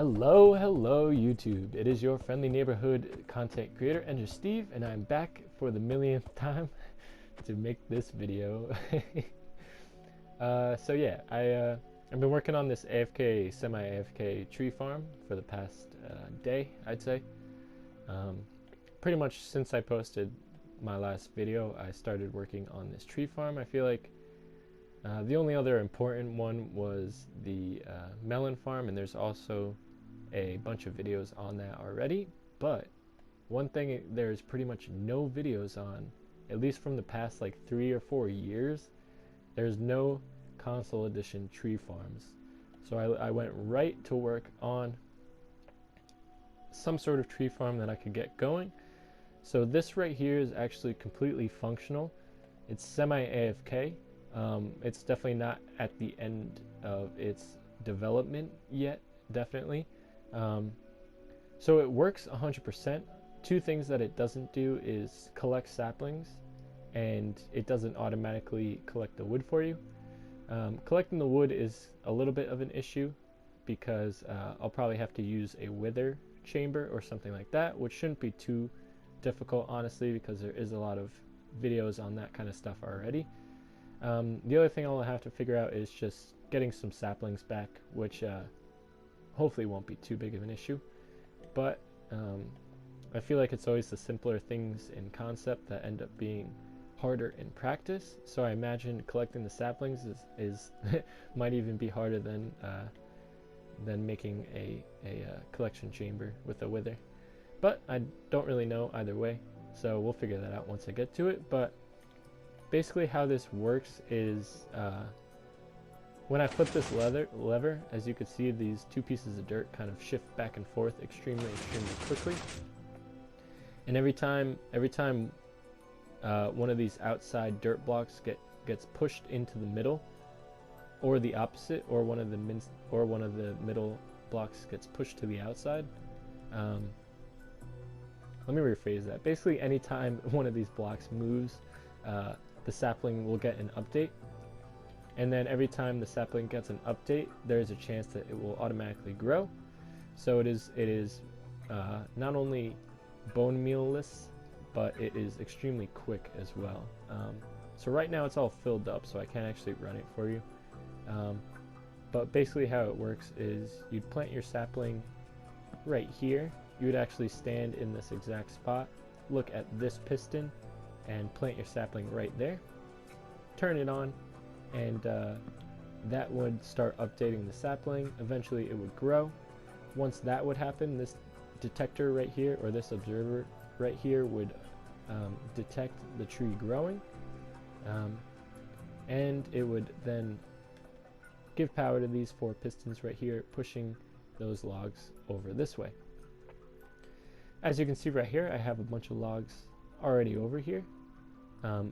Hello YouTube. It is your friendly neighborhood content creator, Ender Steve, and I'm back for the millionth time to make this video. So yeah, I've been working on this AFK, semi-AFK tree farm for the past day, I'd say. Pretty much since I posted my last video, I started working on this tree farm. I feel like the only other important one was the melon farm, and there's also a bunch of videos on that already. But one thing there's pretty much no videos on, at least from the past like 3 or 4 years, there's no console edition tree farms. So I went right to work on some sort of tree farm that I could get going. So this right here is actually completely functional. It's semi-AFK. It's definitely not at the end of its development yet, definitely. So it works 100%. Two things that it doesn't do is collect saplings, and it doesn't automatically collect the wood for you. Collecting the wood is a little bit of an issue because I'll probably have to use a wither chamber or something like that, which shouldn't be too difficult, honestly, because there is a lot of videos on that kind of stuff already. The other thing I'll have to figure out is just getting some saplings back, which hopefully won't be too big of an issue. But I feel like it's always the simpler things in concept that end up being harder in practice. So I imagine collecting the saplings is might even be harder than making a collection chamber with a wither. But I don't really know either way, so we'll figure that out once I get to it. But basically how this works is when I flip this lever, as you can see, these two pieces of dirt kind of shift back and forth extremely quickly. And every time one of these outside dirt blocks gets pushed into the middle, or the opposite, or one of the middle blocks gets pushed to the outside. Let me rephrase that. Basically, anytime one of these blocks moves, the sapling will get an update, and then every time the sapling gets an update, there's a chance that it will automatically grow. So it is not only bone meal-less, but it is extremely quick as well. So right now it's all filled up, so I can't actually run it for you. But basically how it works is you'd plant your sapling right here. You would actually stand in this exact spot, look at this piston, and plant your sapling right there. Turn it on, and that would start updating the sapling. Eventually it would grow. Once that would happen, this detector right here, or this observer right here, would detect the tree growing, and it would then give power to these 4 pistons right here, pushing those logs over this way. As you can see right here, I have a bunch of logs already over here.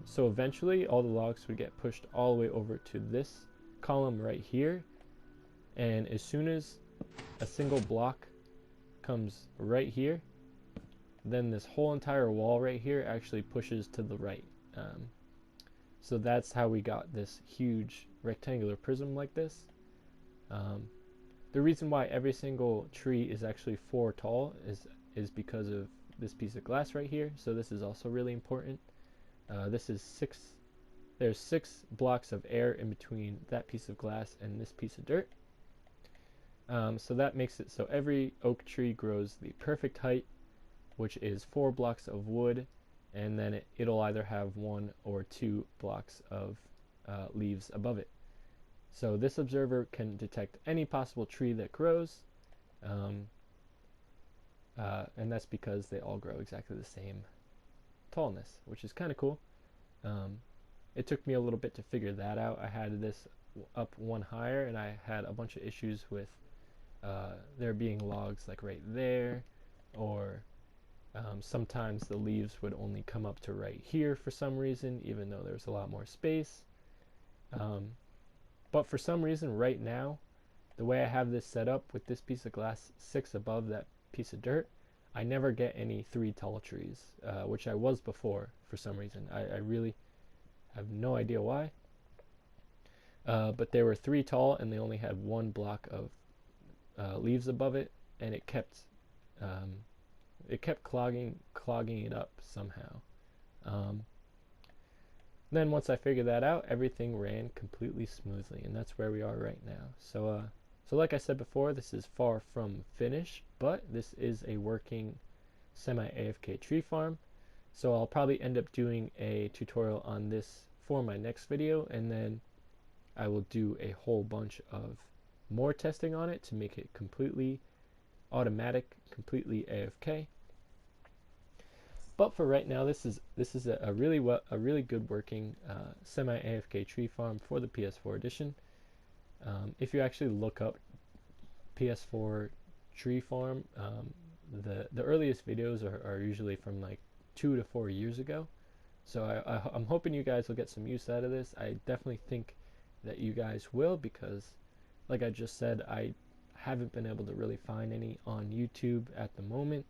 So eventually all the logs would get pushed all the way over to this column right here, and as soon as a single block comes right here, then this whole entire wall right here actually pushes to the right. So that's how we got this huge rectangular prism like this. The reason why every single tree is actually 4 tall is because of this piece of glass right here. So this is also really important. This is 6. There's 6 blocks of air in between that piece of glass and this piece of dirt. So that makes it so every oak tree grows the perfect height, which is 4 blocks of wood, and then it'll either have 1 or 2 blocks of leaves above it. So this observer can detect any possible tree that grows, and that's because they all grow exactly the same tallness, which is kind of cool. It took me a little bit to figure that out. I had this up 1 higher, and I had a bunch of issues with there being logs like right there, or sometimes the leaves would only come up to right here for some reason, even though there's a lot more space. But for some reason right now, the way I have this set up with this piece of glass 6 above that piece of dirt, I never get any 3 tall trees, which I was before for some reason. I really have no idea why. But they were 3 tall, and they only had 1 block leaves above it, and it kept clogging it up somehow. Then once I figured that out, everything ran completely smoothly, and that's where we are right now. So like I said before, this is far from finished, but this is a working semi-AFK tree farm. So I'll probably end up doing a tutorial on this for my next video, and then I will do a whole bunch of more testing on it to make it completely automatic, completely AFK. But for right now, this is a really good working semi-AFK tree farm for the PS4 edition. If you actually look up PS4 tree farm, the earliest videos are usually from like 2 to 4 years ago. So I'm hoping you guys will get some use out of this. I definitely think that you guys will, because like I just said, I haven't been able to really find any on YouTube at the moment.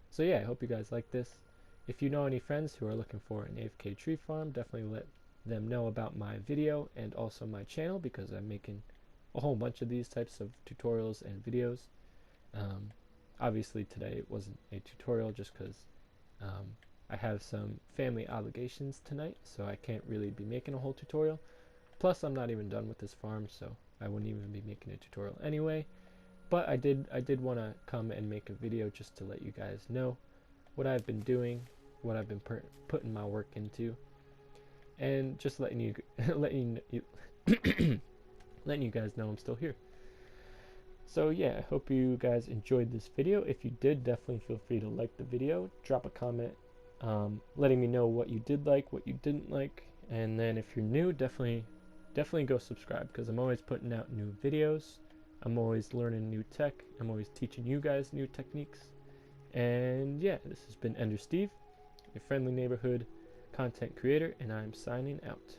So yeah, I hope you guys like this. If you know any friends who are looking for an AFK tree farm, definitely let them know about my video and also my channel, because I'm making a whole bunch of these types of tutorials and videos. Obviously today it wasn't a tutorial just because I have some family obligations tonight, so I can't really be making a whole tutorial. Plus I'm not even done with this farm, so I wouldn't even be making a tutorial anyway. But I did want to come and make a video just to let you guys know what I've been doing, what I've been putting my work into, and just letting you letting you guys know I'm still here. So yeah, I hope you guys enjoyed this video. If you did, definitely feel free to like the video, drop a comment, letting me know what you did like, what you didn't like, and then if you're new, definitely go subscribe, because I'm always putting out new videos. I'm always learning new tech. I'm always teaching you guys new techniques. And yeah, this has been Ender Steve, your friendly neighborhood content creator, and I'm signing out.